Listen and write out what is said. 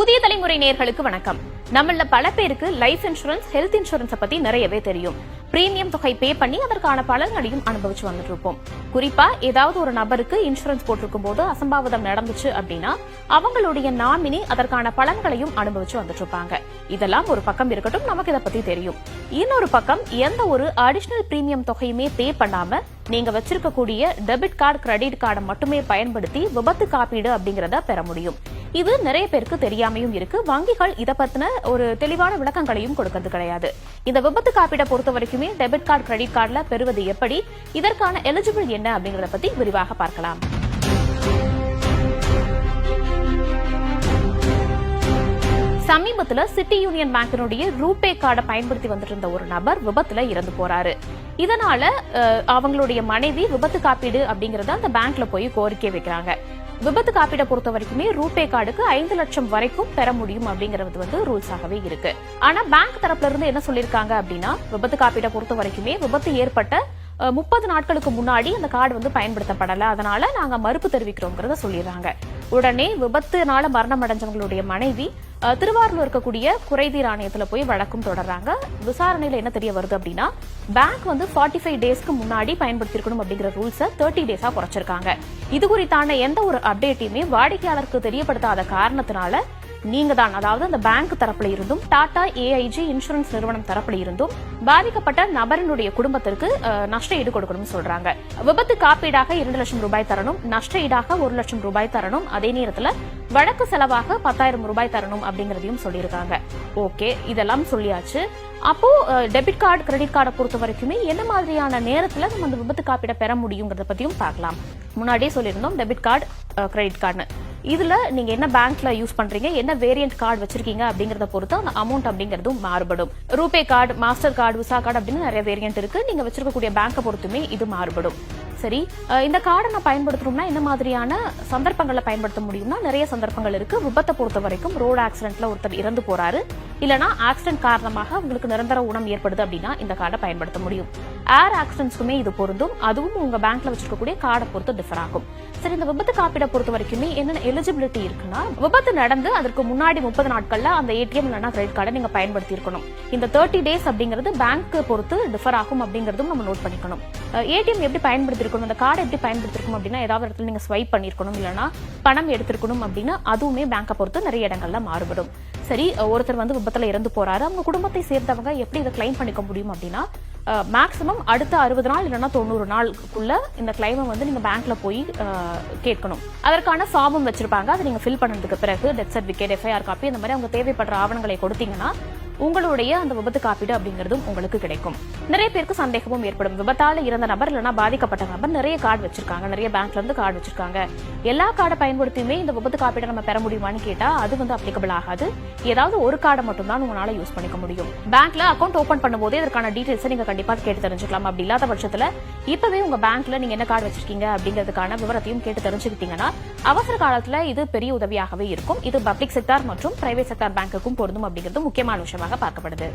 புதிய தலைமுறை நேயர்களுக்கு வணக்கம். நம்மள பல பேருக்கு லைஃப் இன்சூரன்ஸ், ஹெல்த் இன்சூரன்ஸ் பத்தி நிறையவே தெரியும். பிரீமியம் தொகை பே பண்ணி அதற்கான பலன்களையும் அனுபவிச்சு வந்துட்டு இருப்போம். குறிப்பா ஏதாவது ஒரு நபருக்கு இன்சூரன்ஸ் போட்டிருக்கும் போது அசம்பாவிதம் நடந்துச்சு அப்படின்னா அவங்களுடைய நாமினி அதற்கான பலன்களையும் அனுபவிச்சு வந்துட்டு இருப்பாங்க. இதெல்லாம் ஒரு பக்கம் இருக்கட்டும், நமக்கு இதை பத்தி தெரியும். இன்னொரு பக்கம் எந்த ஒரு அடிஷனல் பிரீமியம் தொகையுமே பே பண்ணாம நீங்க வச்சிருக்கக்கூடிய டெபிட் கார்டு, கிரெடிட் கார்டை மட்டுமே பயன்படுத்தி விபத்து காப்பீடு அப்படிங்கறத பெற முடியும். இது நிறைய பேருக்கு தெரியாமையும் இருக்கு. வங்கிகள் இதை பத்தின ஒரு தெளிவான விளக்கங்களையும் கொடுக்கிறது கிடையாது. இந்த விபத்து காப்பீடை பொறுத்த வரைக்குமே டெபிட் கார்டு, கிரெடிட் கார்டுல பெறுவது எப்படி, இதற்கான எலிஜிபிள் என்ன அப்படிங்கறத பத்தி விரிவாக பார்க்கலாம். சமீபத்துல சிட்டி யூனியன் பேங்கினுடைய ரூபே கார்டை பயன்படுத்தி வந்துட்டு இருந்த ஒரு நபர் விபத்துல இறந்து போறாரு. இதனால அவங்களுடைய மனைவி விபத்து காப்பீடு அப்படிங்கறத அந்த பேங்க்ல போய் கோரிக்கை வைக்கிறாங்க. விபத்து காப்பீடை பொறுத்த வரைக்குமே ரூபே கார்டுக்கு 5 லட்சம் வரைக்கும் பெற முடியும் அப்படிங்கறது ரூல்ஸாகவே இருக்கு. ஆனா பேங்க் தரப்புல இருந்து என்ன சொல்லிருக்காங்க அப்படின்னா, விபத்து காப்பீடை பொறுத்த வரைக்குமே விபத்து ஏற்பட்ட 30 நாட்களுக்கு முன்னாடி அந்த கார்டு பயன்படுத்தப்படல, அதனால நாங்க மறுப்பு தெரிவிக்கிறோம்ங்கறத சொல்லிடுறாங்க. உடனே விபத்துனால மரணம் அடைஞ்சவங்களுடைய மனைவி திருவாரூர் இருக்கக்கூடிய குறைதீர் ஆணையத்துல போய் வழக்கும் தொடர்றாங்க. விசாரணையில என்ன தெரிய வருது அப்படின்னா, பேங்க் 45 டேஸ்க்கு முன்னாடி பயன்படுத்திருக்கணும் அப்படிங்கிற ரூல்ஸை 30 டேஸா குறைச்சிருக்காங்க. இது குறித்தான எந்த ஒரு அப்டேட்டையுமே வாடிக்கையாளருக்கு தெரியப்படுத்தாத காரணத்தினால நீங்க தான், அதாவது அந்த பேங்க் தரப்புல இருந்தும் டாடா ஏஐஜி இன்சூரன்ஸ் நிறுவனம் தரப்புல இருந்தும் பாதிக்கப்பட்ட நபரினுடைய குடும்பத்திற்கு நஷ்ட ஈடு கொடுக்கணும்னு சொல்றாங்க. விபத்து காப்பீடாக 2 லட்சம் ரூபாய் தரணும், நஷ்ட ஈடாக 1 லட்சம் ரூபாய் தரணும், அதே நேரத்துல வழக்கு செலவாக 10,000 ரூபாய் தரணும் அப்படிங்கறதையும் சொல்லியிருக்காங்க. ஓகே, இதெல்லாம் சொல்லியாச்சு. அப்போ டெபிட் கார்டு, கிரெடிட் கார்டை பொறுத்த வரைக்குமே என்ன மாதிரியான நேரத்துல நம்ம அந்த விபத்து காப்பீடை பெற முடியுங்கிறத பத்தியும் பார்க்கலாம். முன்னாடியே சொல்லியிருந்தோம் டெபிட் கார்டு, கிரெடிட் கார்டு. இதுல நீங்க என்ன பேங்க்ல யூஸ் பண்றீங்க, என்ன வேரியன்ட் கார்டு வச்சிருக்கீங்க அப்படிங்கறத பொறுத்து அந்த அமௌண்ட் அப்படிங்கறதும் மாறுபடும். RuPay card, master card, visa card அப்படின்னு நிறைய வேரியன்ட் இருக்கு. நீங்க வச்சிருக்கக்கூடிய பேங்கை பொறுத்துமே இது மாறுபடும். சரி, இந்த கார்டை நான் பயன்படுத்தணும்னா என்ன மாதிரியான சந்தர்ப்பங்களை பயன்படுத்த முடியும்னா நிறைய சந்தர்ப்பங்கள் இருக்கு. விபத்தை பொறுத்த வரைக்கும் ரோடு ஆக்சிடென்ட்ல ஒருத்தர் இறந்து போறாரு, இல்லனா ஆக்சிடென்ட் காரணமாக உங்களுக்கு நிரந்தர ஊனம் ஏற்படுது அப்படின்னா இந்த கார்டை பயன்படுத்த முடியும். ஏர் ஆக்சிடென்ட்ஸ்க்குமே இது பொருந்தும். அதுவும் உங்க பேங்க்ல வச்சிருக்கக்கூடிய கார்டை பொறுத்து டிஃபர் ஆகும். சரி, இந்த விபத்து காப்பீடை பொறுத்த வரைக்குமே என்னென்ன எலிஜிபிலிட்டி இருக்குன்னா, விபத்து நடந்து அதற்கு முன்னாடி 30 நாட்கள்ல அந்த ஏடிஎம் இல்லைன்னா கிரெடிட் கார்டை நீங்க பயன்படுத்தி இருக்கணும். இந்த 30 டேஸ் அப்படிங்கிறது பேங்க் பொறுத்து டிஃபர் ஆகும் அப்படிங்கறதும் நம்ம நோட் பண்ணிக்கணும். ஏடிஎம் எப்படி பயன்படுத்தி இருக்கணும், அந்த கார்டை எப்படி பயன்படுத்திருக்கணும் அப்படின்னா, ஏதாவது இடத்துல நீங்க ஸ்வைப் பண்ணிருக்கணும், இல்லைன்னா பணம் எடுத்திருக்கணும் அப்படின்னா அதுவுமே பேங்கை பொறுத்து நிறைய இடங்கள்ல மாறுபடும். சரி, ஒருத்தர் விபத்துல இறந்து போறாரு, அவங்க குடும்பத்தை சேர்ந்தவங்க எப்படி இதை கிளைம் பண்ணிக்க முடியும் அப்படின்னா, மேக்சிமம் அடுத்த 60 நாள் இல்லைன்னா 90 நாளுக்குள்ள இந்த கிளைமை நீங்க பேங்க்ல போய் கேட்கணும். அதற்கான ஃபார்மும் வச்சிருப்பாங்க. அதை நீங்க ஃபில் பண்ணதுக்கு பிறகு டெத் சர்டிபிகேட், எஃப்ஐஆர் காப்பி, அந்த மாதிரி அவங்க தேவைப்படுற ஆவணங்களை கொடுத்தீங்கன்னா உங்களுடைய அந்த விபத்து காப்பீடு அப்படிங்கிறதும் உங்களுக்கு கிடைக்கும். நிறைய பேருக்கு சந்தேகமும் ஏற்படும். விபத்தால இறந்த நபர் இல்லைன்னா பாதிக்கப்பட்ட நபர் நிறைய கார்டு வச்சிருக்காங்க, நிறைய பேங்க்ல இருந்து கார்டு வச்சிருக்காங்க, எல்லா கார்டை பயன்படுத்தியுமே இந்த விபத்து காப்பீடை நம்ம பெற முடியுமான்னு கேட்டா அது அப்ளிகபிள் ஆகாது. ஏதாவது ஒரு கார்டை மட்டும் தான் உங்களால யூஸ் பண்ணிக்க முடியும். பேங்க்ல அக்கௌண்ட் ஓபன் பண்ணும்போது இதற்கான டீடைல்ஸ் நீங்க கண்டிப்பா கேட்டு தெரிஞ்சுக்கலாம். அப்படி இல்லாத பட்சத்துல இப்பவே உங்க பேங்க்ல நீங்க என்ன கார்டு வச்சிருக்கீங்க அப்படிங்கிறதுக்கான விவரத்தையும் கேட்டு தெரிஞ்சுக்கிட்டீங்கன்னா அவசர காலத்துல இது பெரிய உதவியாகவே இருக்கும். இது பப்ளிக் செக்டார் மற்றும் பிரைவேட் செக்டார் பேங்க்குக்கும் பொருந்தும் அப்படிங்கிறது முக்கியமான விஷயமாக பார்க்கப்படுது.